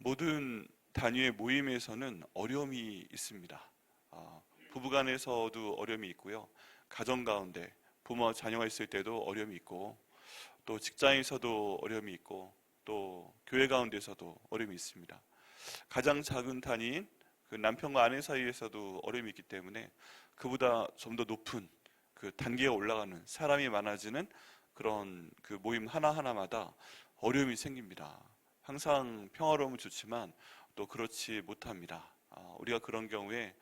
모든 단위의 모임에서는 어려움이 있습니다. 부부간에서도 어려움이 있고요. 가정 가운데 부모와 자녀가 있을 때도 어려움이 있고, 또 직장에서도 어려움이 있고, 또 교회 가운데서도 어려움이 있습니다. 가장 작은 단위인 그 남편과 아내 사이에서도 어려움이 있기 때문에 그보다 좀 더 높은 그 단계에 올라가는 사람이 많아지는 그런 그 모임 하나하나마다 어려움이 생깁니다. 항상 평화로움은 좋지만 또 그렇지 못합니다. 우리가 그런 경우에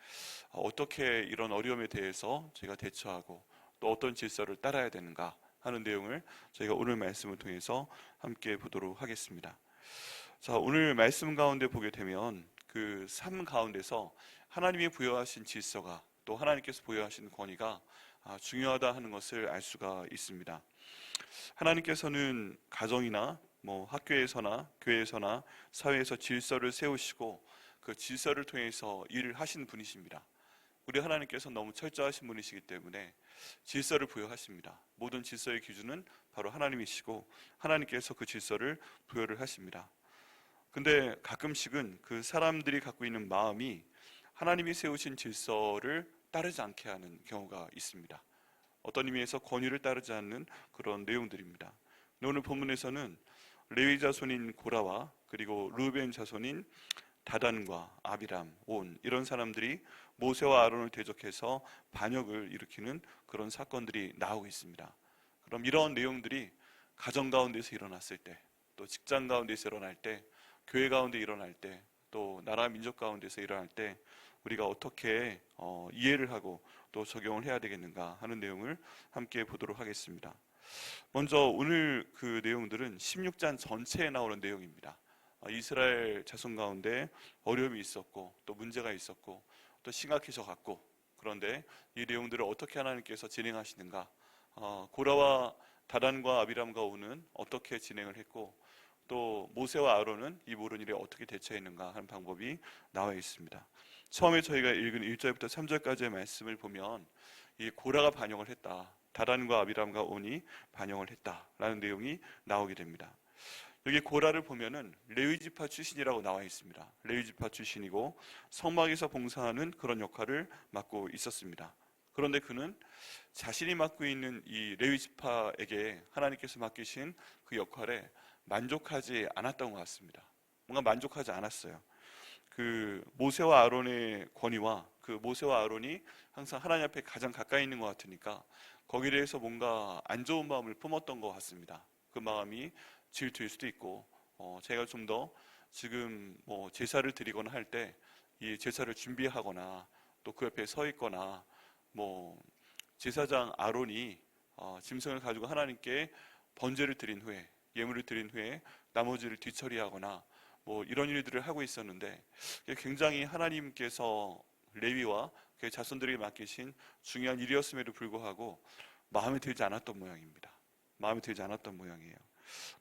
어떻게 이런 어려움에 대해서 저희가 대처하고 또 어떤 질서를 따라야 되는가 하는 내용을 저희가 오늘 말씀을 통해서 함께 보도록 하겠습니다. 자, 오늘 말씀 가운데 보게 되면 그 삶 가운데서 하나님이 부여하신 질서가 또 하나님께서 부여하신 권위가 중요하다 하는 것을 알 수가 있습니다. 하나님께서는 가정이나 학교에서나 교회에서나 사회에서 질서를 세우시고 그 질서를 통해서 일을 하시는 분이십니다. 우리 하나님께서 너무 철저하신 분이시기 때문에 질서를 부여하십니다. 모든 질서의 기준은 바로 하나님이시고 하나님께서 그 질서를 부여를 하십니다. 근데 가끔씩은 그 사람들이 갖고 있는 마음이 하나님이 세우신 질서를 따르지 않게 하는 경우가 있습니다. 어떤 의미에서 권위를 따르지 않는 그런 내용들입니다. 오늘 본문에서는 레위 자손인 고라와 그리고 르우벤 자손인 다단과 아비람, 온 이런 사람들이 모세와 아론을 대적해서 반역을 일으키는 그런 사건들이 나오고 있습니다. 그럼 이런 내용들이 가정 가운데서 일어났을 때, 또 직장 가운데서 일어날 때, 교회 가운데 일어날 때, 또 나라 민족 가운데서 일어날 때 우리가 어떻게 이해를 하고 또 적용을 해야 되겠는가 하는 내용을 함께 보도록 하겠습니다. 먼저 오늘 그 내용들은 16장 전체에 나오는 내용입니다. 이스라엘 자손 가운데 어려움이 있었고 또 문제가 있었고 또 심각해져 갔고, 그런데 이 내용들을 어떻게 하나님께서 진행하시는가, 고라와 다단과 아비람과 온은 어떻게 진행을 했고 또 모세와 아론은 이 모든 일에 어떻게 대처했는가 하는 방법이 나와 있습니다. 처음에 저희가 읽은 1절부터 3절까지의 말씀을 보면 이 고라가 반역을 했다, 다단과 아비람과 온이 반역을 했다라는 내용이 나오게 됩니다. 여기 고라를 보면은 레위지파 출신이라고 나와 있습니다. 레위지파 출신이고 성막에서 봉사하는 그런 역할을 맡고 있었습니다. 그런데 그는 자신이 맡고 있는 이 레위지파에게 하나님께서 맡기신 그 역할에 만족하지 않았던 것 같습니다. 뭔가 만족하지 않았어요. 그 모세와 아론의 권위와 그 모세와 아론이 항상 하나님 앞에 가장 가까이 있는 것 같으니까 거기에 대해서 뭔가 안 좋은 마음을 품었던 것 같습니다. 그 마음이 질투일 수도 있고, 제가 좀 더 지금 제사를 드리거나 할 때 이 제사를 준비하거나 또 그 옆에 서 있거나, 제사장 아론이 짐승을 가지고 하나님께 번제를 드린 후에, 예물을 드린 후에 나머지를 뒤처리하거나 이런 일들을 하고 있었는데, 굉장히 하나님께서 레위와 그의 자손들에게 맡기신 중요한 일이었음에도 불구하고 마음에 들지 않았던 모양입니다. 마음에 들지 않았던 모양이에요.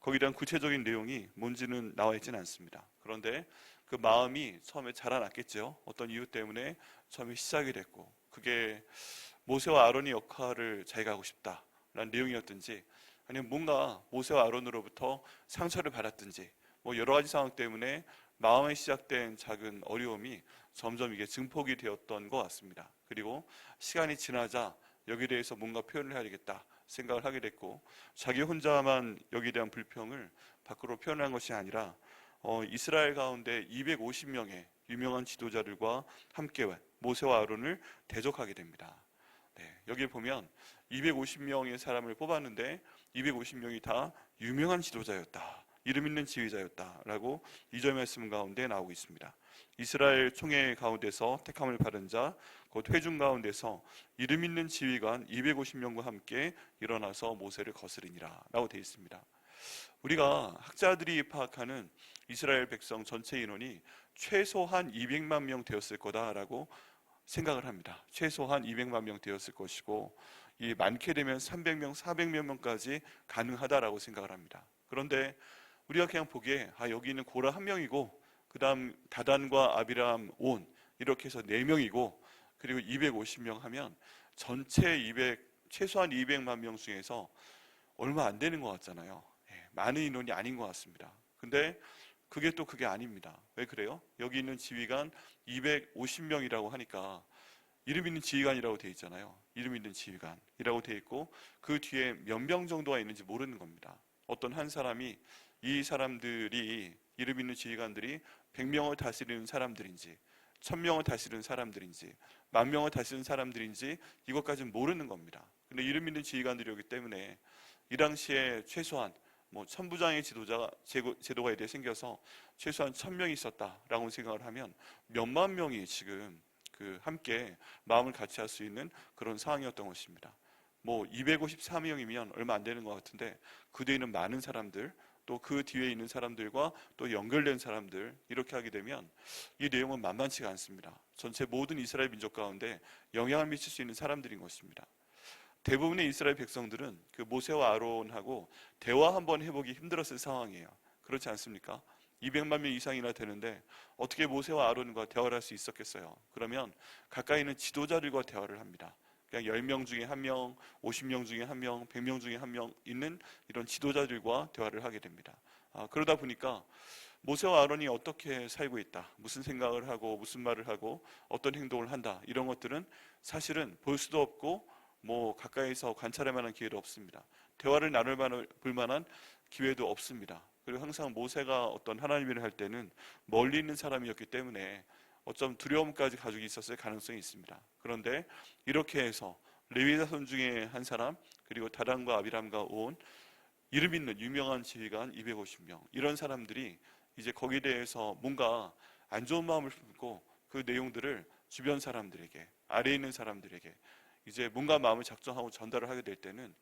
거기에 대한 구체적인 내용이 뭔지는 나와 있지는 않습니다. 그런데 그 마음이 처음에 자라났겠죠. 어떤 이유 때문에 처음에 시작이 됐고, 그게 모세와 아론의 역할을 자기가 하고 싶다라는 내용이었든지, 아니면 뭔가 모세와 아론으로부터 상처를 받았든지, 여러 가지 상황 때문에 마음에 시작된 작은 어려움이 점점 이게 증폭이 되었던 것 같습니다. 그리고 시간이 지나자 여기에 대해서 뭔가 표현을 해야 되겠다 생각을 하게 됐고, 자기 혼자만 여기에 대한 불평을 밖으로 표현한 것이 아니라 이스라엘 가운데 250명의 유명한 지도자들과 함께 모세와 아론을 대적하게 됩니다. 여기에 보면 250명의 사람을 뽑았는데 250명이 다 유명한 지도자였다, 이름 있는 지휘자였다라고 2절 말씀 가운데 나오고 있습니다. 이스라엘 총회 가운데서 택함을 받은 자, 곧 회중 가운데서 이름 있는 지휘관 250명과 함께 일어나서 모세를 거스르니라 라고 되어 있습니다. 우리가 학자들이 파악하는 이스라엘 백성 전체 인원이 최소한 200만 명 되었을 거다라고 생각을 합니다. 최소한 200만 명 되었을 것이고, 이 많게 되면 300명, 400몇 명까지 가능하다라고 생각을 합니다. 그런데 우리가 그냥 보기에 여기 있는 고라 한 명이고, 그 다음 다단과 아비람, 온 이렇게 해서 4명이고, 그리고 250명 하면 전체 최소한 200만 명 중에서 얼마 안 되는 것 같잖아요. 많은 인원이 아닌 것 같습니다. 근데 그게 아닙니다. 왜 그래요? 여기 있는 지휘관 250명이라고 하니까 이름 있는 지휘관이라고 되어 있잖아요. 이름 있는 지휘관이라고 되어 있고 그 뒤에 몇 명 정도가 있는지 모르는 겁니다. 어떤 한 사람이 이 사람들이 이름 있는 지휘관들이 100명을 다스리는 사람들인지 1000명을 다스리는 사람들인지 10,000명을 다스리는 사람들인지 이것까지는 모르는 겁니다. 근데 이름 있는 지휘관들이기 때문에 이 당시에 최소한 천부장의 제도가 이렇게 생겨서 최소한 1,000명이 있었다라고 생각을 하면 몇만 명이 지금 함께 마음을 같이 할 수 있는 그런 상황이었던 것입니다. 254명이면 얼마 안 되는 것 같은데 그 뒤에 있는 많은 사람들, 또 그 뒤에 있는 사람들과 또 연결된 사람들, 이렇게 하게 되면 이 내용은 만만치가 않습니다. 전체 모든 이스라엘 민족 가운데 영향을 미칠 수 있는 사람들인 것입니다. 대부분의 이스라엘 백성들은 그 모세와 아론하고 대화 한번 해보기 힘들었을 상황이에요. 그렇지 않습니까? 200만 명 이상이나 되는데 어떻게 모세와 아론과 대화를 할 수 있었겠어요? 그러면 가까이 있는 지도자들과 대화를 합니다. 그냥 10명 중에 1명, 50명 중에 1명, 100명 중에 1명 있는 이런 지도자들과 대화를 하게 됩니다. 그러다 보니까 모세와 아론이 어떻게 살고 있다, 무슨 생각을 하고 무슨 말을 하고 어떤 행동을 한다, 이런 것들은 사실은 볼 수도 없고 가까이서 관찰할 만한 기회도 없습니다. 대화를 볼 만한 기회도 없습니다. 그리고 항상 모세가 어떤 하나님 일을 할 때는 멀리 있는 사람이었기 때문에 어쩜 두려움까지 가지고 있었을 가능성이 있습니다. 그런데 이렇게 해서 레위 자손 중에 한 사람, 그리고 다단과 아비람과 온 이름 있는 유명한 지휘관 250명, 이런 사람들이 이제 거기에 대해서 뭔가 안 좋은 마음을 품고 그 내용들을 주변 사람들에게, 아래에 있는 사람들에게 이제 뭔가 마음을 작정하고 전달을 하게 될 때는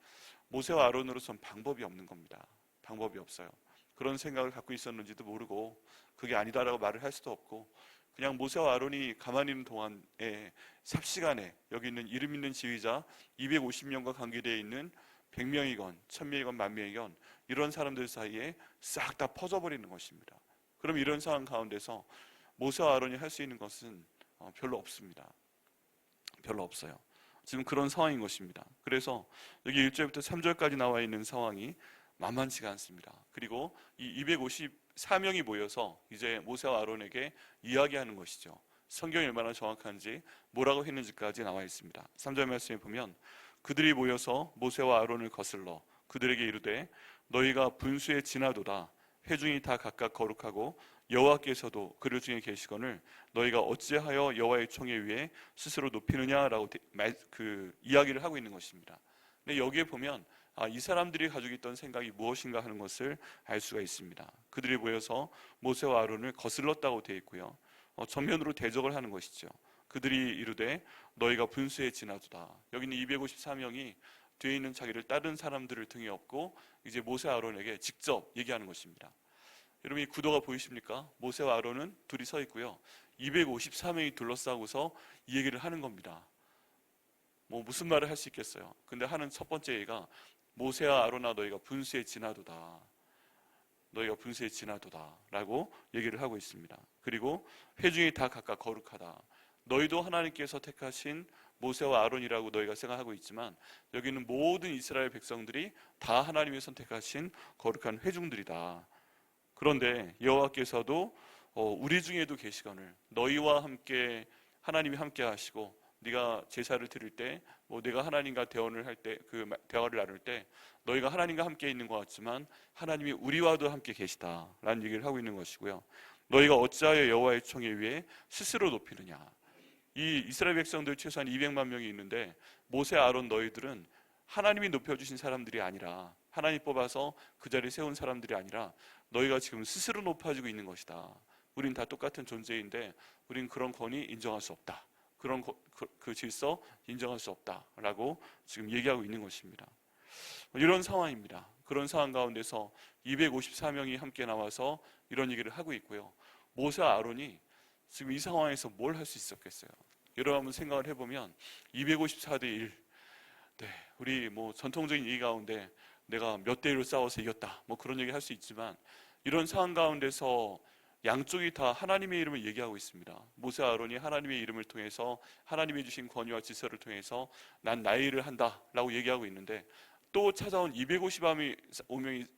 모세와 아론으로서는 방법이 없는 겁니다. 방법이 없어요. 그런 생각을 갖고 있었는지도 모르고 그게 아니다라고 말을 할 수도 없고, 그냥 모세와 아론이 가만히 있는 동안에 삽시간에 여기 있는 이름 있는 지휘자 250명과 관계되어 있는 100명이건 1000명이건 10,000명이건 이런 사람들 사이에 싹 다 퍼져버리는 것입니다. 그럼 이런 상황 가운데서 모세와 아론이 할 수 있는 것은 별로 없습니다. 별로 없어요. 지금 그런 상황인 것입니다. 그래서 여기 1절부터 3절까지 나와 있는 상황이 만만치가 않습니다. 그리고 이 254명이 모여서 이제 모세와 아론에게 이야기하는 것이죠. 성경이 얼마나 정확한지, 뭐라고 했는지까지 나와 있습니다. 3절 말씀에 보면 그들이 모여서 모세와 아론을 거슬러 그들에게 이르되 너희가 분수에 지나도다. 회중이 다 각각 거룩하고 여호와께서도 그들 중에 계시거늘 너희가 어찌하여 여호와의 총회 위에 스스로 높이느냐라고 이야기를 하고 있는 것입니다. 근데 여기에 보면 이 사람들이 가지고 있던 생각이 무엇인가 하는 것을 알 수가 있습니다. 그들이 모여서 모세와 아론을 거슬렀다고 되어 있고요. 전면으로 대적을 하는 것이죠. 그들이 이르되 너희가 분수에 지나도다. 여기는 254명이 뒤에 있는 자기를 따른 사람들을 등에 업고 이제 모세 아론에게 직접 얘기하는 것입니다. 여러분, 이 구도가 보이십니까? 모세와 아론은 둘이 서 있고요. 254명이 둘러싸고서 이 얘기를 하는 겁니다. 무슨 말을 할 수 있겠어요? 근데 하는 첫 번째 얘기가 모세와 아론아 너희가 분수에 지나도다. 너희가 분수에 지나도다 라고 얘기를 하고 있습니다. 그리고 회중이 다 각각 거룩하다. 너희도 하나님께서 택하신 모세와 아론이라고 너희가 생각하고 있지만 여기는 모든 이스라엘 백성들이 다 하나님이 선택하신 거룩한 회중들이다. 그런데 여호와께서도 우리 중에도 계시거늘 너희와 함께 하나님이 함께 하시고 네가 제사를 드릴 때 내가 하나님과 대화를 할 때 대화를 나눌 때 너희가 하나님과 함께 있는 것 같지만 하나님이 우리와도 함께 계시다라는 얘기를 하고 있는 것이고요. 너희가 어찌하여 여호와의 총회 위에 스스로 높이느냐. 이 이스라엘 백성들 최소한 200만 명이 있는데 모세 아론 너희들은 하나님이 높여주신 사람들이 아니라, 하나님 뽑아서 그 자리에 세운 사람들이 아니라 너희가 지금 스스로 높아지고 있는 것이다. 우린 다 똑같은 존재인데 우린 그런 권위 인정할 수 없다. 그런 그 질서 인정할 수 없다라고 지금 얘기하고 있는 것입니다. 이런 상황입니다. 그런 상황 가운데서 254명이 함께 나와서 이런 얘기를 하고 있고요. 모세와 아론이 지금 이 상황에서 뭘 할 수 있었겠어요? 여러분 한번 생각을 해보면 254대 1, 네, 우리 전통적인 얘기 가운데 내가 몇 대 1로 싸워서 이겼다 그런 얘기 할 수 있지만 이런 상황 가운데서 양쪽이 다 하나님의 이름을 얘기하고 있습니다. 모세와 아론이 하나님의 이름을 통해서 하나님이 주신 권위와 질서를 통해서 난 나의 일을 한다라고 얘기하고 있는데 또 찾아온 254명이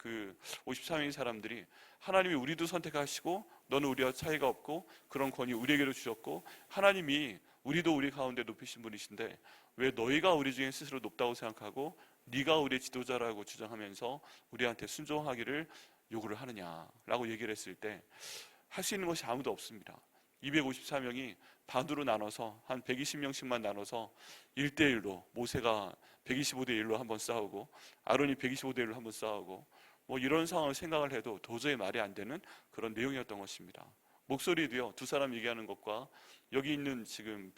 그 53인 사람들이 하나님이 우리도 선택하시고 너는 우리와 차이가 없고 그런 권위 우리에게도 주셨고 하나님이 우리도 우리 가운데 높이신 분이신데 왜 너희가 우리 중에 스스로 높다고 생각하고 네가 우리의 지도자라고 주장하면서 우리한테 순종하기를 요구를 하느냐라고 얘기를 했을 때 할 수 있는 것이 아무도 없습니다. 254명이 반으로 나눠서 한 120명씩만 나눠서 1대1로 모세가 125대1로 한번 싸우고 아론이 125대1로 한번 싸우고 뭐 이런 상황을 생각을 해도 도저히 말이 안 되는 그런 내용이었던 것입니다. 목소리도요, 두 사람 얘기하는 것과 여기 있는 지금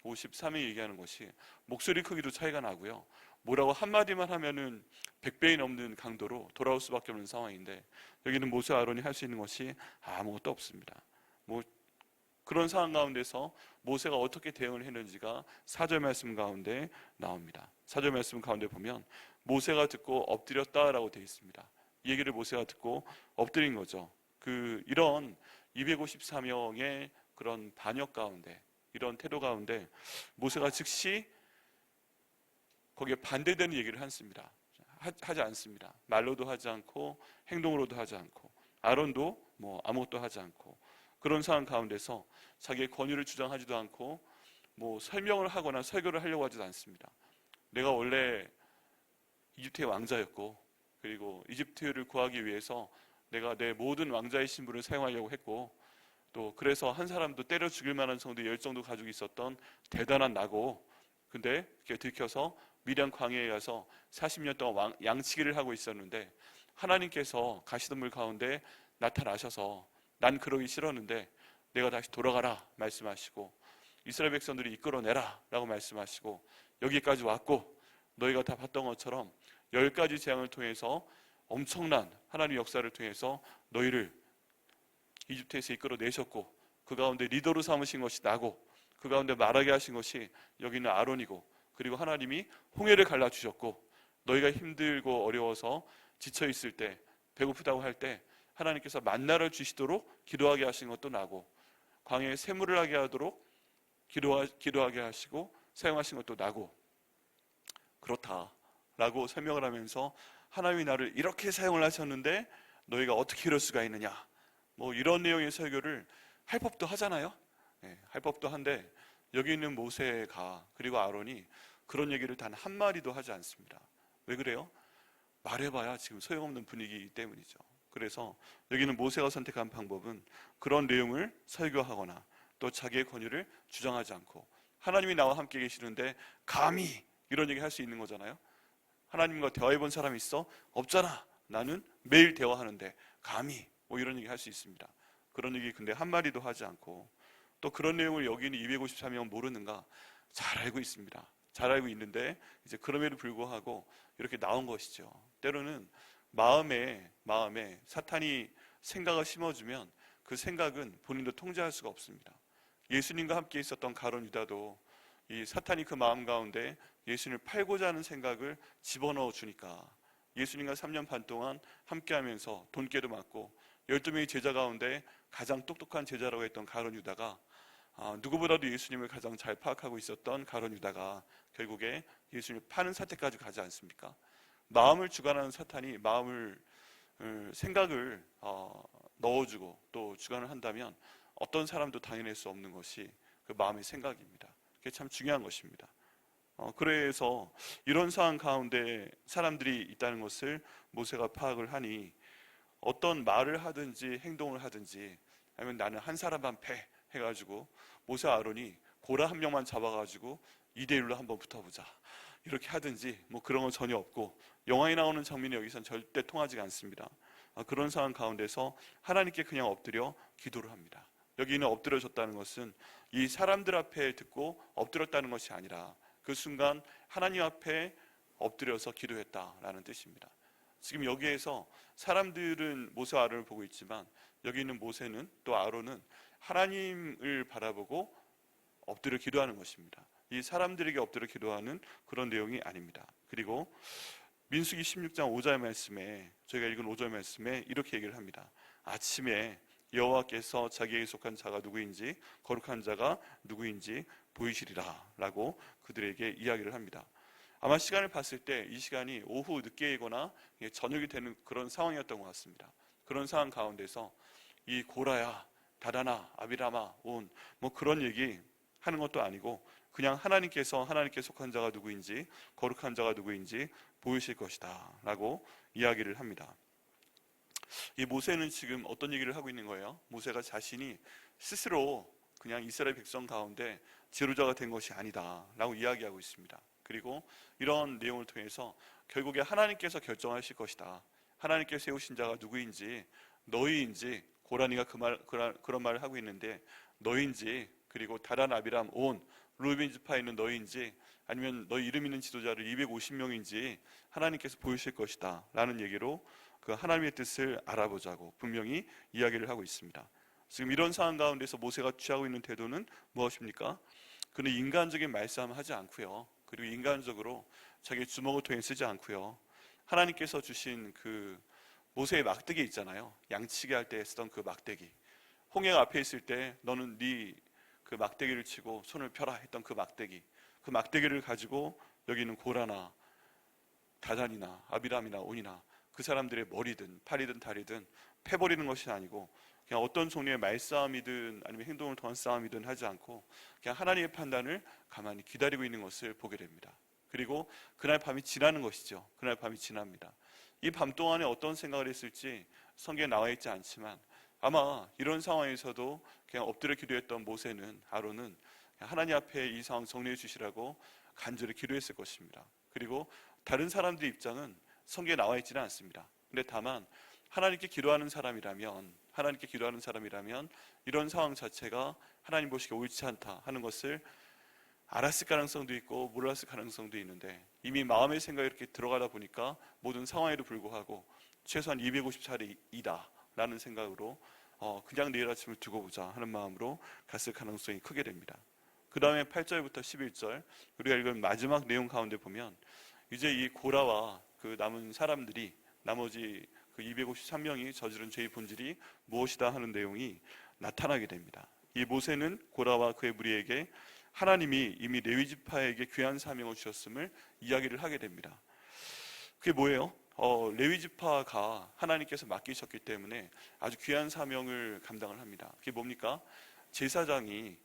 153명 얘기하는 것이 목소리 크기도 차이가 나고요. 뭐라고 한마디만 하면은 100배이 넘는 강도로 돌아올 수밖에 없는 상황인데 여기는 모세 아론이 할 수 있는 것이 아무것도 없습니다. 뭐 그런 상황 가운데서 모세가 어떻게 대응을 했는지가 4절 말씀 가운데 나옵니다. 4절 말씀 가운데 보면 모세가 듣고 엎드렸다라고 되어 있습니다. 이 얘기를 모세가 듣고 엎드린 거죠. 이런 254명의 그런 반역 가운데, 이런 태도 가운데 모세가 즉시 거기에 반대되는 얘기를 하지 않습니다. 말로도 하지 않고 행동으로도 하지 않고 아론도 뭐 아무것도 하지 않고 그런 상황 가운데서 자기의 권위를 주장하지도 않고 뭐 설명을 하거나 설교를 하려고 하지도 않습니다. 내가 원래 이집트의 왕자였고 그리고 이집트를 구하기 위해서 내가 내 모든 왕자의 신분을 사용하려고 했고 또 그래서 한 사람도 때려 죽일 만한 정도의 열정도 가지고 있었던 대단한 나고 근데 이렇게 들켜서 미디안 광야에 가서 40년 동안 양치기를 하고 있었는데 하나님께서 가시덤불 가운데 나타나셔서 난 그러기 싫었는데 내가 다시 돌아가라 말씀하시고 이스라엘 백성들이 이끌어내라 라고 말씀하시고 여기까지 왔고 너희가 다 봤던 것처럼 10가지 재앙을 통해서 엄청난 하나님의 역사를 통해서 너희를 이집트에서 이끌어내셨고 그 가운데 리더로 삼으신 것이 나고 그 가운데 말하게 하신 것이 여기는 아론이고 그리고 하나님이 홍해를 갈라주셨고 너희가 힘들고 어려워서 지쳐있을 때 배고프다고 할 때 하나님께서 만나를 주시도록 기도하게 하신 것도 나고 광야에 샘물을 하게 하도록 기도하게 하시고 사용하신 것도 나고 그렇다라고 설명을 하면서 하나님이 나를 이렇게 사용을 하셨는데 너희가 어떻게 이럴 수가 있느냐 뭐 이런 내용의 설교를 할 법도 하잖아요. 할 법도 한데 여기 있는 모세가 그리고 아론이 그런 얘기를 단 한마디도 하지 않습니다. 왜 그래요? 말해봐야 지금 소용없는 분위기이기 때문이죠. 그래서 여기는 모세가 선택한 방법은 그런 내용을 설교하거나 또 자기의 권위를 주장하지 않고 하나님이 나와 함께 계시는데 감히 이런 얘기 할 수 있는 거잖아요. 하나님과 대화해본 사람이 있어? 없잖아. 나는 매일 대화하는데 감히 뭐 이런 얘기 할 수 있습니다. 그런 얘기 근데 한마디도 하지 않고 또 그런 내용을 여기 있는 254명은 모르는가? 잘 알고 있습니다. 잘 알고 있는데 이제 그럼에도 불구하고 이렇게 나온 것이죠. 때로는 마음에 사탄이 생각을 심어주면 그 생각은 본인도 통제할 수가 없습니다. 예수님과 함께 있었던 가룟 유다도 이 사탄이 그 마음 가운데 예수님을 팔고자 하는 생각을 집어넣어 주니까 예수님과 3년 반 동안 함께하면서 돈깨도 맞고 12명의 제자 가운데 가장 똑똑한 제자라고 했던 가룟 유다가 누구보다도 예수님을 가장 잘 파악하고 있었던 가룟 유다가 결국에 예수님을 파는 사태까지 가지 않습니까? 마음을 주관하는 사탄이 생각을 넣어주고 또 주관을 한다면 어떤 사람도 당해낼 수 없는 것이 그 마음의 생각입니다. 그게 참 중요한 것입니다. 그래서 이런 상황 가운데 사람들이 있다는 것을 모세가 파악을 하니 어떤 말을 하든지 행동을 하든지 아니면 나는 한 사람만 패 해가지고 모세 아론이 고라 한 명만 잡아가지고 2대1로 한번 붙어보자 이렇게 하든지 뭐 그런 건 전혀 없고 영화에 나오는 장면이 여기선 절대 통하지 않습니다. 그런 상황 가운데서 하나님께 그냥 엎드려 기도를 합니다. 여기는 엎드려졌다는 것은 이 사람들 앞에 듣고 엎드렸다는 것이 아니라 그 순간 하나님 앞에 엎드려서 기도했다라는 뜻입니다. 지금 여기에서 사람들은 모세와 아론을 보고 있지만 여기 있는 모세는 또 아론은 하나님을 바라보고 엎드려 기도하는 것입니다. 이 사람들에게 엎드려 기도하는 그런 내용이 아닙니다. 그리고 민수기 16장 5절 말씀에 저희가 읽은 5절 말씀에 이렇게 얘기를 합니다. 아침에 여호와께서 자기에게 속한 자가 누구인지 거룩한 자가 누구인지 보이시리라 라고 그들에게 이야기를 합니다. 아마 시간을 봤을 때 이 시간이 오후 늦게이거나 저녁이 되는 그런 상황이었던 것 같습니다. 그런 상황 가운데서 이 고라야, 다다나, 아비라마, 온, 뭐 그런 얘기 하는 것도 아니고 그냥 하나님께 속한 자가 누구인지, 거룩한 자가 누구인지 보이실 것이다 라고 이야기를 합니다. 이 모세는 지금 어떤 얘기를 하고 있는 거예요? 모세가 자신이 스스로 그냥 이스라엘 백성 가운데 지도자가 된 것이 아니다 라고 이야기하고 있습니다. 그리고 이런 내용을 통해서 결국에 하나님께서 결정하실 것이다. 하나님께서 세우신 자가 누구인지, 너희인지, 고라니가 그런 말을 하고 있는데 너희인지, 그리고 다단, 아비람, 온, 루벤 지파에 있는 너희인지, 아니면 너희 이름 있는 지도자를 250명인지 하나님께서 보이실 것이다 라는 얘기로 그 하나님의 뜻을 알아보자고 분명히 이야기를 하고 있습니다. 지금 이런 상황 가운데서 모세가 취하고 있는 태도는 무엇입니까? 그는 인간적인 말싸움을 하지 않고요, 그리고 인간적으로 자기 주먹을 통해 쓰지 않고요, 하나님께서 주신 그 모세의 막대기 있잖아요. 양치기 할 때 쓰던 그 막대기, 홍해가 앞에 있을 때 너는 네 그 막대기를 치고 손을 펴라 했던 그 막대기를 가지고 여기 있는 고라나 다단이나 아비람이나 온이나 그 사람들의 머리든 팔이든 다리든 패버리는 것이 아니고 그냥 어떤 종류의 말싸움이든 아니면 행동을 통한 싸움이든 하지 않고 그냥 하나님의 판단을 가만히 기다리고 있는 것을 보게 됩니다. 그리고 그날 밤이 지나는 것이죠. 그날 밤이 지납니다. 이 밤 동안에 어떤 생각을 했을지 성경에 나와 있지 않지만 아마 이런 상황에서도 그냥 엎드려 기도했던 모세는, 아론은 하나님 앞에 이 상황 정리해 주시라고 간절히 기도했을 것입니다. 그리고 다른 사람들의 입장은 성경에 나와 있지는 않습니다. 근데 다만 하나님께 기도하는 사람이라면 이런 상황 자체가 하나님 보시기에 옳지 않다 하는 것을 알았을 가능성도 있고 몰랐을 가능성도 있는데, 이미 마음의 생각이 이렇게 들어가다 보니까 모든 상황에도 불구하고 최소한 250차례이다 라는 생각으로 그냥 내일 아침을 두고 보자 하는 마음으로 갔을 가능성이 크게 됩니다. 그 다음에 8절부터 11절 우리가 읽은 마지막 내용 가운데 보면 이제 이 고라와 그 남은 사람들이, 나머지 그 253명이 저지른 죄의 본질이 무엇이다 하는 내용이 나타나게 됩니다. 이 모세는 고라와 그의 무리에게 하나님이 이미 레위 지파에게 귀한 사명을 주셨음을 이야기를 하게 됩니다. 그게 뭐예요? 레위 지파가 하나님께서 맡기셨기 때문에 아주 귀한 사명을 감당을 합니다. 그게 뭡니까? 제사장이,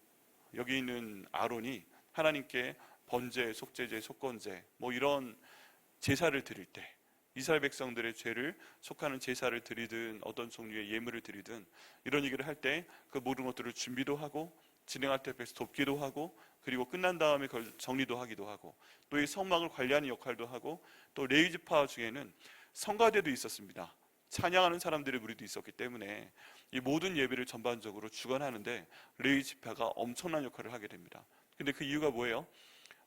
여기 있는 아론이 하나님께 번제, 속죄제, 속건제 뭐 이런 제사를 드릴 때, 이스라엘 백성들의 죄를 속하는 제사를 드리든 어떤 종류의 예물을 드리든 이런 얘기를 할 때 그 모든 것들을 준비도 하고 진행할 때 옆에서 돕기도 하고, 그리고 끝난 다음에 그걸 정리도 하기도 하고, 또 이 성막을 관리하는 역할도 하고, 또 레위 지파 중에는 성가대도 있었습니다. 찬양하는 사람들의 무리도 있었기 때문에 이 모든 예배를 전반적으로 주관하는데 레위 지파가 엄청난 역할을 하게 됩니다. 근데 그 이유가 뭐예요?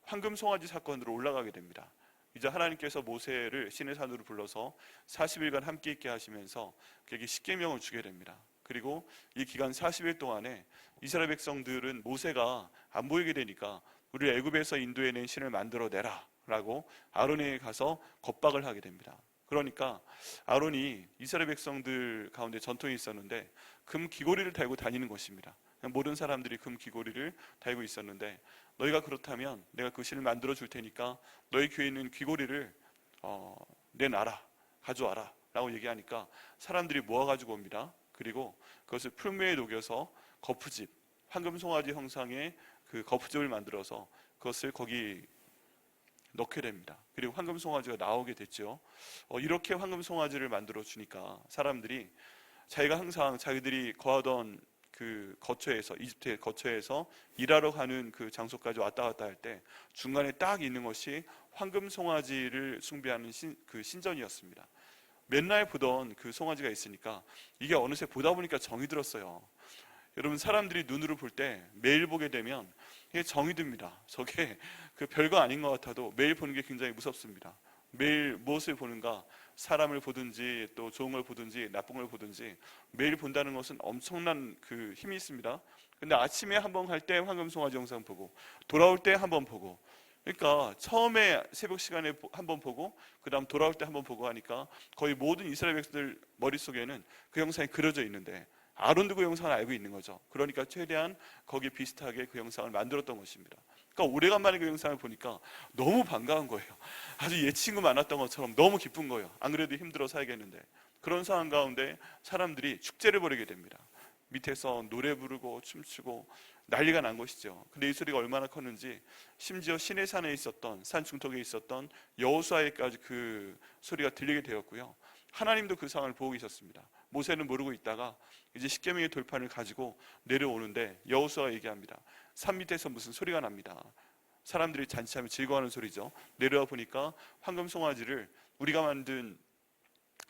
황금 송아지 사건으로 올라가게 됩니다. 이제 하나님께서 모세를 시내 산으로 불러서 40일간 함께 있게 하시면서 그에게 십계명을 주게 됩니다. 그리고 이 기간 40일 동안에 이스라엘 백성들은 모세가 안 보이게 되니까 우리 애굽에서 인도해낸 신을 만들어내라 라고 아론에게 가서 겁박을 하게 됩니다. 그러니까 아론이 이스라엘 백성들 가운데 전통이 있었는데 금 귀고리를 달고 다니는 것입니다. 모든 사람들이 금 귀고리를 달고 있었는데, 너희가 그렇다면 내가 그 신을 만들어 줄 테니까 너희 교회에 있는 귀고리를 내놔라, 가져와라 라고 얘기하니까 사람들이 모아가지고 옵니다. 그리고 그것을 풀무에 녹여서 거푸집, 황금 송아지 형상의 그 거푸집을 만들어서 그것을 거기 넣게 됩니다. 그리고 황금 송아지가 나오게 됐죠. 이렇게 황금 송아지를 만들어 주니까 사람들이 자기가 항상 자기들이 거하던 그 거처에서, 이집트의 거처에서 일하러 가는 그 장소까지 왔다 갔다 할 때 중간에 딱 있는 것이 황금 송아지를 숭배하는 그 신전이었습니다. 맨날 보던 그 송아지가 있으니까 이게 어느새 보다 보니까 정이 들었어요. 여러분, 사람들이 눈으로 볼 때 매일 보게 되면 이게 정이 듭니다. 저게 그 별거 아닌 것 같아도 매일 보는 게 굉장히 무섭습니다. 매일 무엇을 보는가? 사람을 보든지 또 좋은 걸 보든지 나쁜 걸 보든지 매일 본다는 것은 엄청난 그 힘이 있습니다. 근데 아침에 한번 갈 때 황금 송아지 영상 보고, 돌아올 때 한번 보고, 그러니까 처음에 새벽 시간에 한번 보고 그 다음 돌아올 때 한번 보고 하니까 거의 모든 이스라엘 백성들 머릿속에는 그 영상이 그려져 있는데 아론도 그 영상을 알고 있는 거죠. 그러니까 최대한 거기에 비슷하게 그 영상을 만들었던 것입니다. 그러니까 오래간만에 그 영상을 보니까 너무 반가운 거예요. 아주 옛 친구 만났던 것처럼 너무 기쁜 거예요. 안 그래도 힘들어 살겠는데. 그런 상황 가운데 사람들이 축제를 벌이게 됩니다. 밑에서 노래 부르고 춤추고 난리가 난 것이죠. 근데 이 소리가 얼마나 컸는지 심지어 시내산에 있었던, 산 중턱에 있었던 여호수아에까지 그 소리가 들리게 되었고요. 하나님도 그 상황을 보고 계셨습니다. 모세는 모르고 있다가 이제 십계명의 돌판을 가지고 내려오는데 여호수아가 얘기합니다. 산 밑에서 무슨 소리가 납니다. 사람들이 잔치하며 즐거워하는 소리죠. 내려와 보니까 황금 송아지를 우리가 만든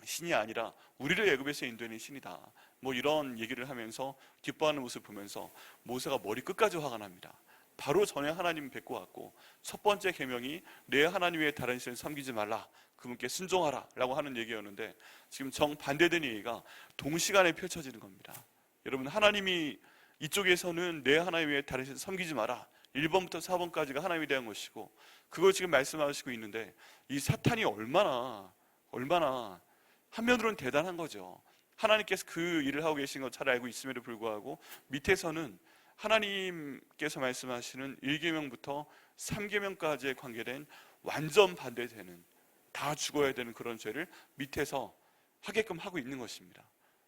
신이 아니라 우리를 애굽에서 인도하는 신이다. 뭐 이런 얘기를 하면서 기뻐하는 모습을 보면서 모세가 머리 끝까지 화가 납니다. 바로 전에 하나님 뵙고 왔고 첫 번째 계명이 내 하나님 외에 다른 신을 섬기지 말라, 그분께 순종하라 라고 하는 얘기였는데 지금 정반대된 얘기가 동시간에 펼쳐지는 겁니다. 여러분, 하나님이 이쪽에서는 내 하나님 외에 다른 신을 섬기지 마라, 1번부터 4번까지가 하나님에 대한 것이고 그걸 지금 말씀하시고 있는데 이 사탄이 얼마나 한면으로는 대단한 거죠. 하나님께서 그 일을 하고 계신 것 잘 알고 있음에도 불구하고 밑에서는 하나님께서 말씀하시는 1계명부터 3계명까지에 관계된 완전 반대되는, 다 죽어야 되는 그런 죄를 밑에서 하게끔 하고 있는 것입니다.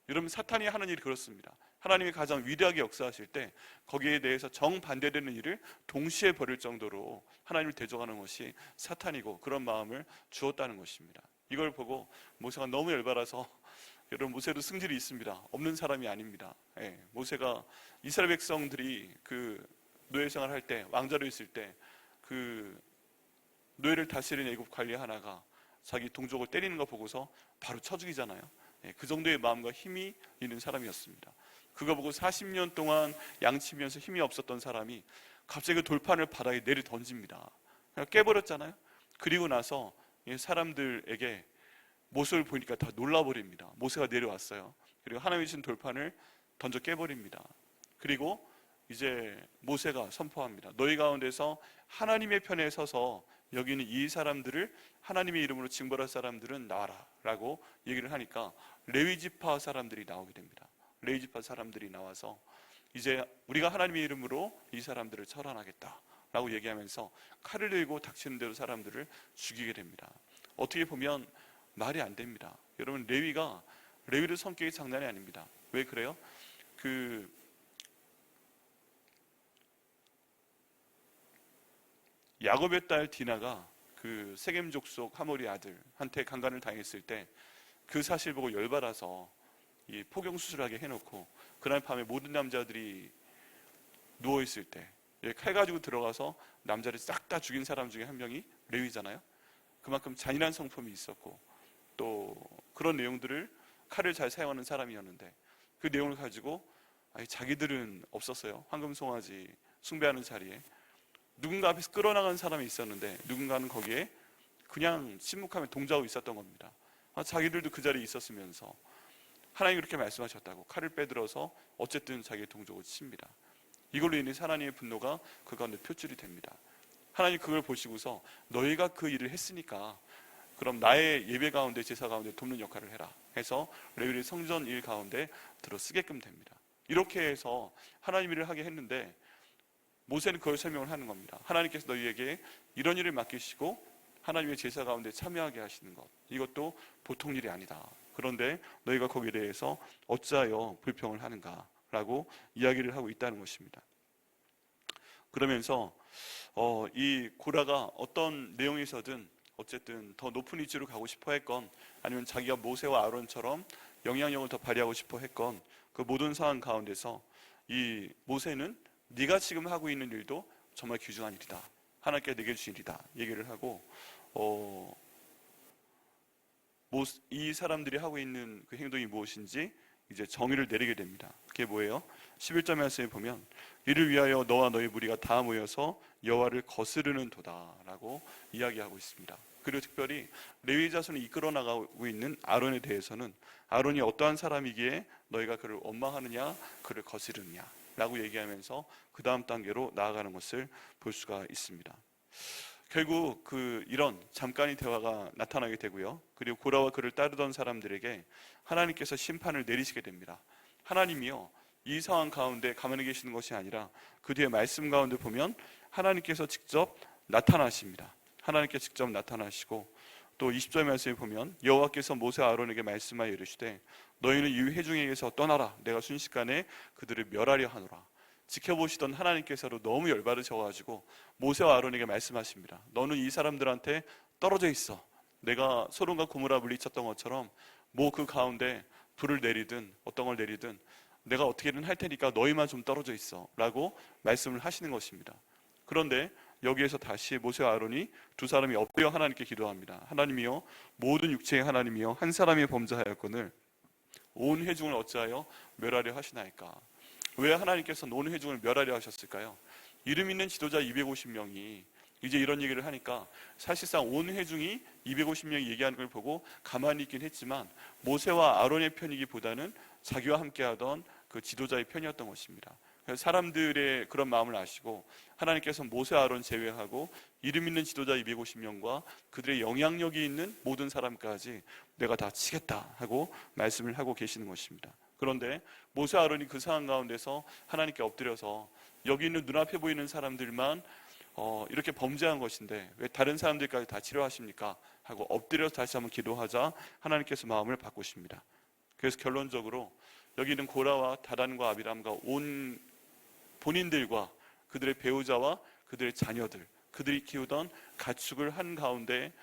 여러분, 사탄이 하는 일이 그렇습니다. 하나님이 가장 위대하게 역사하실 때 거기에 대해서 정반대되는 일을 동시에 벌일 정도로 하나님을 대적하는 것이 사탄이고 그런 마음을 주었다는 것입니다. 이걸 보고 모세가 너무 열받아서, 여러분 모세도 승질이 있습니다. 없는 사람이 아닙니다. 모세가 이스라엘 백성들이 그 노예 생활할 때, 왕자로 있을 때 그 노예를 다스리는 애굽 관리 하나가 자기 동족을 때리는 거 보고서 바로 쳐 죽이잖아요. 그 정도의 마음과 힘이 있는 사람이었습니다. 그거 보고 40년 동안 양치면서 힘이 없었던 사람이 갑자기 그 돌판을 바닥에 내려 던집니다. 그냥 깨버렸잖아요. 그리고 나서 사람들에게 모습을 보니까 다 놀라버립니다. 모세가 내려왔어요. 그리고 하나님이 주신 돌판을 던져 깨버립니다. 그리고 이제 모세가 선포합니다. 너희 가운데서 하나님의 편에 서서 여기 있는 이 사람들을 하나님의 이름으로 징벌할 사람들은 나와라 라고 얘기를 하니까 레위지파 사람들이 나오게 됩니다. 레위지파 사람들이 나와서 이제 우리가 하나님의 이름으로 이 사람들을 처단하겠다 라고 얘기하면서 칼을 들고 닥치는 대로 사람들을 죽이게 됩니다. 어떻게 보면 말이 안 됩니다. 여러분, 레위의 성격이 장난이 아닙니다. 왜 그래요? 야곱의 딸 디나가 그 세겜 족속 하모리 아들한테 강간을 당했을 때 그 사실 보고 열받아서 이 포경 수술하게 해놓고 그날 밤에 모든 남자들이 누워 있을 때 칼 가지고 들어가서 남자를 싹 다 죽인 사람 중에 한 명이 레위잖아요. 그만큼 잔인한 성품이 있었고 또 그런 내용들을, 칼을 잘 사용하는 사람이었는데 그 내용을 가지고 자기들은 없었어요. 황금송아지 숭배하는 자리에 누군가 앞에서 끌어나간 사람이 있었는데 누군가는 거기에 그냥 침묵하며 동조하고 있었던 겁니다. 자기들도 그 자리에 있었으면서 하나님이 그렇게 말씀하셨다고 칼을 빼들어서 어쨌든 자기의 동족을 칩니다. 이걸로 인해 하나님의 분노가 그 가운데 표출이 됩니다. 하나님 그걸 보시고서 너희가 그 일을 했으니까 그럼 나의 예배 가운데, 제사 가운데 돕는 역할을 해라 해서 레위를 성전 일 가운데 들어 쓰게끔 됩니다. 이렇게 해서 하나님 일을 하게 했는데 모세는 그걸 설명을 하는 겁니다. 하나님께서 너희에게 이런 일을 맡기시고 하나님의 제사 가운데 참여하게 하시는 것, 이것도 보통 일이 아니다. 그런데 너희가 거기에 대해서 어찌하여 불평을 하는가 라고 이야기를 하고 있다는 것입니다. 그러면서 이 고라가 어떤 내용에서든 어쨌든 더 높은 위치로 가고 싶어 했건 아니면 자기가 모세와 아론처럼 영향력을 더 발휘하고 싶어 했건 그 모든 상황 가운데서 이 모세는 네가 지금 하고 있는 일도 정말 귀중한 일이다, 하나님께 내게 주신 일이다 얘기를 하고 이 사람들이 하고 있는 그 행동이 무엇인지 이제 정의를 내리게 됩니다. 그게 뭐예요? 11절 말씀에 보면 이를 위하여 너와 너희 무리가 다 모여서 여호와를 거스르는 도다 라고 이야기하고 있습니다. 그리고 특별히 레위 자손을 이끌어 나가고 있는 아론에 대해서는 아론이 어떠한 사람이기에 너희가 그를 원망하느냐 그를 거스르느냐 라고 얘기하면서 그 다음 단계로 나아가는 것을 볼 수가 있습니다. 결국 이런 잠깐의 대화가 나타나게 되고요. 그리고 고라와 그를 따르던 사람들에게 하나님께서 심판을 내리시게 됩니다. 하나님이요 이 상황 가운데 가만히 계시는 것이 아니라 그 뒤에 말씀 가운데 보면 하나님께서 직접 나타나십니다. 하나님께 직접 나타나시고 또 20절 말씀에 보면 여호와께서 모세와 아론에게 말씀하여 이르시되 너희는 이 회중에게서 떠나라. 내가 순식간에 그들을 멸하려 하노라. 지켜보시던 하나님께서도 너무 열받으셔가지고 모세와 아론에게 말씀하십니다. 너는 이 사람들한테 떨어져 있어. 내가 소돔과 고모라 물리쳤던 것처럼 뭐 그 가운데 불을 내리든 어떤 걸 내리든 내가 어떻게든 할 테니까 너희만 좀 떨어져 있어 라고 말씀을 하시는 것입니다. 그런데 여기에서 다시 모세와 아론이 두 사람이 엎드려 하나님께 기도합니다. 하나님이여 모든 육체의 하나님이여 한 사람이 범죄하였거늘 온 회중을 어찌하여 멸하려 하시나이까. 왜 하나님께서 온 회중을 멸하려 하셨을까요? 이름 있는 지도자 250명이 이제 이런 얘기를 하니까 사실상 온 회중이 250명이 얘기하는 걸 보고 가만히 있긴 했지만 모세와 아론의 편이기보다는 자기와 함께하던 그 지도자의 편이었던 것입니다. 사람들의 그런 마음을 아시고 하나님께서 모세 아론 제외하고 이름 있는 지도자 250명과 그들의 영향력이 있는 모든 사람까지 내가 다 치겠다 하고 말씀을 하고 계시는 것입니다. 그런데 모세 아론이 그 상황 가운데서 하나님께 엎드려서 여기 있는 눈앞에 보이는 사람들만 이렇게 범죄한 것인데 왜 다른 사람들까지 다 치료하십니까? 하고 엎드려서 다시 한번 기도하자 하나님께서 마음을 바꾸십니다. 그래서 결론적으로 여기 있는 고라와 다단과 아비람과 온 본인들과 그들의 배우자와 그들의 자녀들, 그들이 키우던 가축을 한 가운데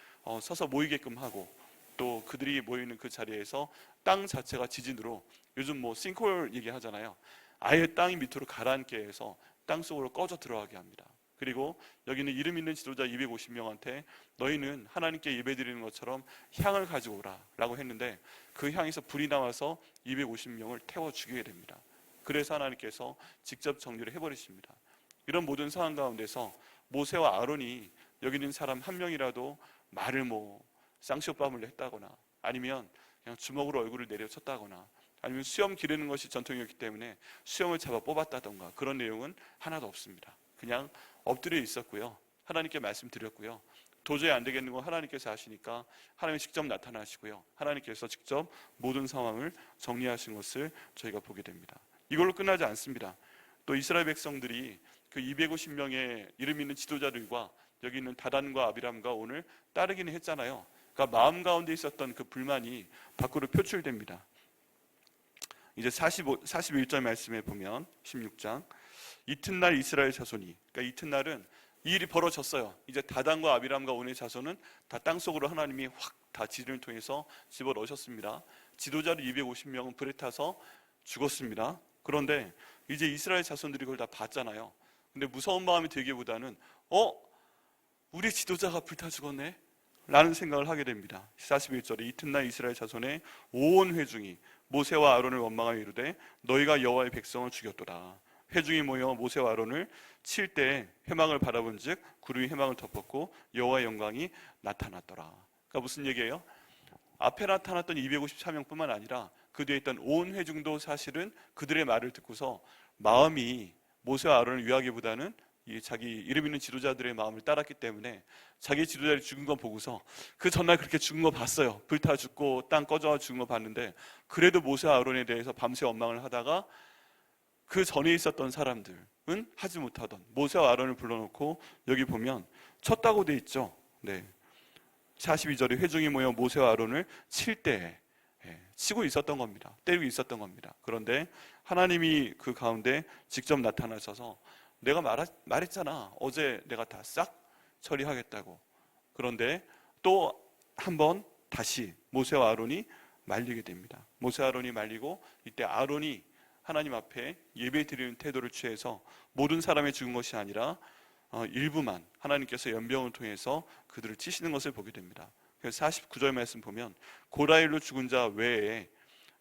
서서 모이게끔 하고 또 그들이 모이는 그 자리에서 땅 자체가 지진으로 요즘 뭐 싱크홀 얘기하잖아요. 아예 땅이 밑으로 가라앉게 해서 땅 속으로 꺼져 들어가게 합니다. 그리고 여기는 이름 있는 지도자 250명한테 너희는 하나님께 예배드리는 것처럼 향을 가지고 오라 라고 했는데 그 향에서 불이 나와서 250명을 태워 죽이게 됩니다. 그래서 하나님께서 직접 정리를 해버리십니다. 이런 모든 상황 가운데서 모세와 아론이 여기 있는 사람 한 명이라도 말을 쌍시옷밤을 했다거나 아니면 그냥 주먹으로 얼굴을 내려쳤다거나 아니면 수염 기르는 것이 전통이었기 때문에 수염을 잡아 뽑았다던가 그런 내용은 하나도 없습니다. 그냥 엎드려 있었고요. 하나님께 말씀드렸고요. 도저히 안 되겠는 건 하나님께서 하시니까 하나님이 직접 나타나시고요. 하나님께서 직접 모든 상황을 정리하신 것을 저희가 보게 됩니다. 이걸로 끝나지 않습니다. 또 이스라엘 백성들이 그 250명의 이름 있는 지도자들과 여기 있는 다단과 아비람과 오늘 따르기는 했잖아요. 그러니까 마음 가운데 있었던 그 불만이 밖으로 표출됩니다. 이제 41절 말씀에 보면 16장 이튿날 이스라엘 자손이 그러니까 이튿날은 이 일이 벌어졌어요. 이제 다단과 아비람과 온의 자손은 다 땅속으로 하나님이 확 다 지진을 통해서 집어넣으셨습니다. 지도자를 250명은 불에 타서 죽었습니다. 그런데 이제 이스라엘 자손들이 그걸 다 봤잖아요. 근데 무서운 마음이 들기보다는 우리 지도자가 불타 죽었네 라는 생각을 하게 됩니다. 41절에 이튿날 이스라엘 자손의 온 회중이 모세와 아론을 원망하여 이르되 너희가 여호와의 백성을 죽였도다. 회중이 모여 모세와 아론을 칠 때 회막을 바라본즉 구름이 회막을 덮었고 여호와의 영광이 나타났더라. 그러니까 무슨 얘기예요? 앞에 나타났던 254명뿐만 아니라 그 뒤에 있던 온 회중도 사실은 그들의 말을 듣고서 마음이 모세와 아론을 위하기보다는 자기 이름 있는 지도자들의 마음을 따랐기 때문에 자기 지도자들이 죽은 거 보고서 그 전날 그렇게 죽은 거 봤어요. 불타 죽고 땅 꺼져 죽은 거 봤는데 그래도 모세와 아론에 대해서 밤새 원망을 하다가 그 전에 있었던 사람들은 하지 못하던 모세와 아론을 불러놓고 여기 보면 쳤다고 돼 있죠. 네. 42절에 회중이 모여 모세와 아론을 칠 때 치고 있었던 겁니다. 때리고 있었던 겁니다. 그런데 하나님이 그 가운데 직접 나타나셔서 내가 말했잖아. 어제 내가 다 싹 처리하겠다고. 그런데 또 한 번 다시 모세와 아론이 말리게 됩니다. 모세와 아론이 말리고 이때 아론이 하나님 앞에 예배 드리는 태도를 취해서 모든 사람이 죽은 것이 아니라 일부만 하나님께서 연병을 통해서 그들을 치시는 것을 보게 됩니다. 그래서 49절 말씀 보면 고라일로 죽은 자 외에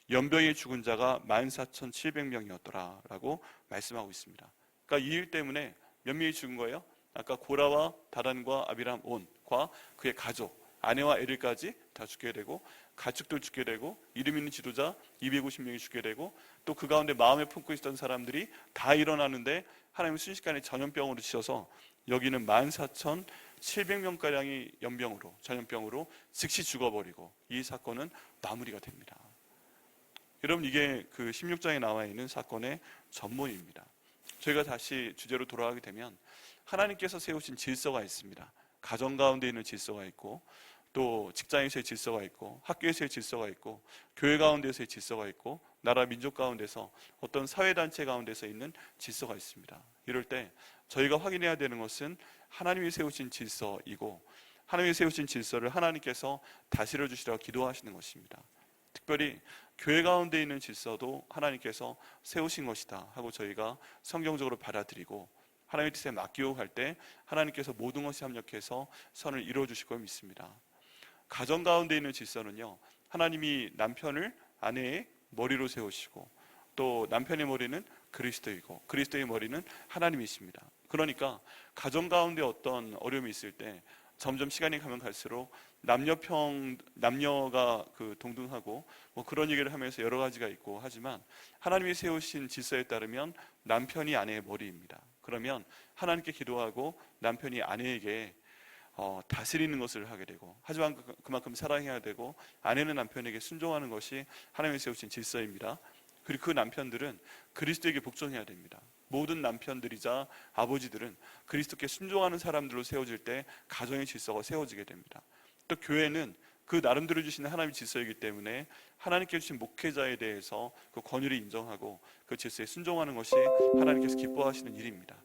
연병에 죽은 자가 14,700명이었더라 라고 말씀하고 있습니다. 그러니까 이 일 때문에 몇 명이 죽은 거예요? 아까 고라와 다단과 아비람 온과 그의 가족 아내와 애들까지 다 죽게 되고 가축도 죽게 되고 이름 있는 지도자 250명이 죽게 되고 또 그 가운데 마음에 품고 있던 사람들이 다 일어나는데 하나님은 순식간에 전염병으로 치셔서 여기는 14,700명가량이 전염병으로 즉시 죽어버리고 이 사건은 마무리가 됩니다. 여러분, 이게 그 16장에 나와 있는 사건의 전문입니다. 저희가 다시 주제로 돌아가게 되면 하나님께서 세우신 질서가 있습니다. 가정 가운데 있는 질서가 있고, 또 직장에서의 질서가 있고, 학교에서의 질서가 있고, 교회 가운데서의 질서가 있고, 나라 민족 가운데서 어떤 사회단체 가운데서 있는 질서가 있습니다. 이럴 때 저희가 확인해야 되는 것은 하나님이 세우신 질서이고, 하나님이 세우신 질서를 하나님께서 다스려 주시라고 기도하시는 것입니다. 특별히 교회 가운데 있는 질서도 하나님께서 세우신 것이다 하고 저희가 성경적으로 받아들이고, 하나님의 뜻에 맡기고 갈 때 하나님께서 모든 것이 합력해서 선을 이루어 주실 걸 믿습니다. 가정 가운데 있는 질서는요, 하나님이 남편을 아내의 머리로 세우시고, 또 남편의 머리는 그리스도이고, 그리스도의 머리는 하나님이십니다. 그러니까 가정 가운데 어떤 어려움이 있을 때 점점 시간이 가면 갈수록 남녀가 동등하고 뭐 그런 얘기를 하면서 여러 가지가 있고 하지만, 하나님이 세우신 질서에 따르면 남편이 아내의 머리입니다. 그러면 하나님께 기도하고 남편이 아내에게 다스리는 것을 하게 되고, 하지만 그만큼 사랑해야 되고, 아내는 남편에게 순종하는 것이 하나님이 세우신 질서입니다. 그리고 그 남편들은 그리스도에게 복종해야 됩니다. 모든 남편들이자 아버지들은 그리스도께 순종하는 사람들로 세워질 때 가정의 질서가 세워지게 됩니다. 또 교회는 그 나름대로 주시는 하나님의 질서이기 때문에 하나님께 주신 목회자에 대해서 그 권위를 인정하고 그 질서에 순종하는 것이 하나님께서 기뻐하시는 일입니다.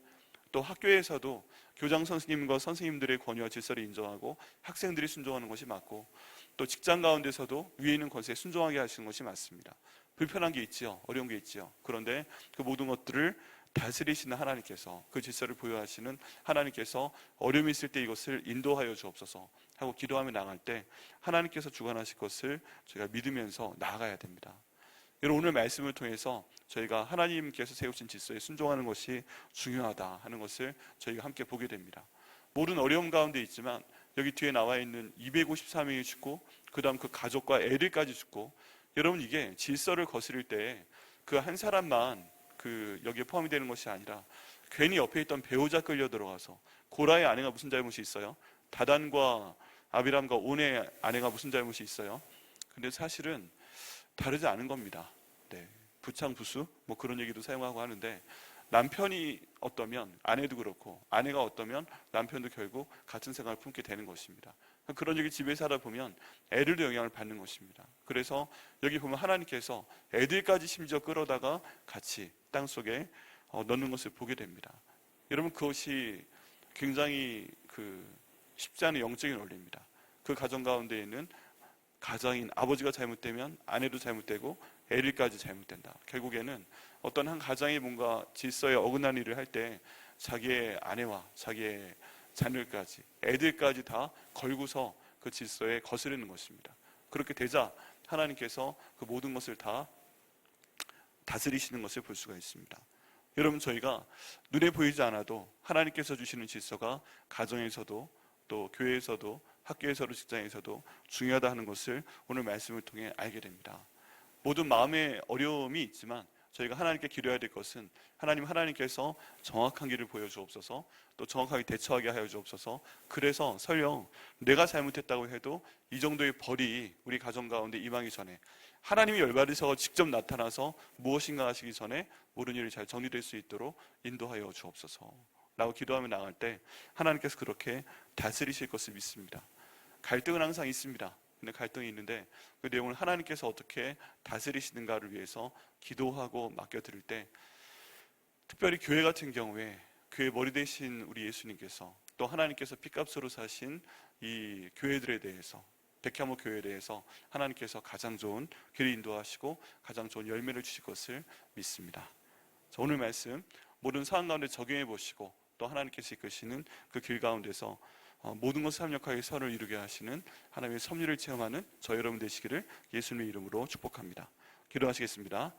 또 학교에서도 교장 선생님과 선생님들의 권위와 질서를 인정하고 학생들이 순종하는 것이 맞고, 또 직장 가운데서도 위에 있는 권세에 순종하게 하시는 것이 맞습니다. 불편한 게 있지요, 어려운 게 있지요. 그런데 그 모든 것들을 다스리시는 하나님께서, 그 질서를 보유하시는 하나님께서 어려움이 있을 때 이것을 인도하여 주옵소서 하고 기도하며 나갈 때 하나님께서 주관하실 것을 저희가 믿으면서 나아가야 됩니다. 여러분, 오늘 말씀을 통해서 저희가 하나님께서 세우신 질서에 순종하는 것이 중요하다 하는 것을 저희가 함께 보게 됩니다. 모든 어려움 가운데 있지만 여기 뒤에 나와 있는 253명이 죽고, 그 다음 그 가족과 애들까지 죽고, 여러분, 이게 질서를 거스릴 때 그 한 사람만 여기에 포함이 되는 것이 아니라 괜히 옆에 있던 배우자 끌려 들어가서, 고라의 아내가 무슨 잘못이 있어요? 다단과 아비람과 온의 아내가 무슨 잘못이 있어요? 근데 사실은 다르지 않은 겁니다. 네, 부창부수 뭐 그런 얘기도 사용하고 하는데, 남편이 어떠면 아내도 그렇고, 아내가 어떠면 남편도 결국 같은 생각을 품게 되는 것입니다. 그런 얘기 집에 살아 보면 애들도 영향을 받는 것입니다. 그래서 여기 보면 하나님께서 애들까지 심지어 끌어다가 같이 땅 속에 넣는 것을 보게 됩니다. 여러분, 그것이 굉장히 쉽지 않은 영적인 원리입니다. 그 가정 가운데 있는 가장인 아버지가 잘못되면 아내도 잘못되고 애들까지 잘못된다. 결국에는 어떤 한 가장이 뭔가 질서에 어긋난 일을 할 때 자기의 아내와 자기의 자녀까지, 애들까지 다 걸고서 그 질서에 거스르는 것입니다. 그렇게 되자 하나님께서 그 모든 것을 다 다스리시는 것을 볼 수가 있습니다. 여러분, 저희가 눈에 보이지 않아도 하나님께서 주시는 질서가 가정에서도 또 교회에서도 학교에서도 직장에서도 중요하다 하는 것을 오늘 말씀을 통해 알게 됩니다. 모든 마음의 어려움이 있지만 저희가 하나님께 기도해야 될 것은, 하나님께서 정확한 길을 보여주옵소서, 또 정확하게 대처하게 하여 주옵소서. 그래서 설령 내가 잘못했다고 해도 이 정도의 벌이 우리 가정 가운데 임하기 전에, 하나님이 열받으셔서 직접 나타나서 무엇인가 하시기 전에 모든 일이 잘 정리될 수 있도록 인도하여 주옵소서 라고 기도하며 나갈 때 하나님께서 그렇게 다스리실 것을 믿습니다. 갈등은 항상 있습니다. 근데 갈등이 있는데 그 내용을 하나님께서 어떻게 다스리시는가를 위해서 기도하고 맡겨드릴 때, 특별히 교회 같은 경우에 교회 머리 되신 우리 예수님께서, 또 하나님께서 피값으로 사신 이 교회들에 대해서, 백향호 교회에 대해서 하나님께서 가장 좋은 길을 인도하시고 가장 좋은 열매를 주실 것을 믿습니다. 자, 오늘 말씀 모든 상황 가운데 적용해 보시고, 또 하나님께서 이끄시는 그 길 가운데서 모든 것을 합력하게 선을 이루게 하시는 하나님의 섭리를 체험하는 저 여러분 되시기를 예수님의 이름으로 축복합니다. 기도하시겠습니다.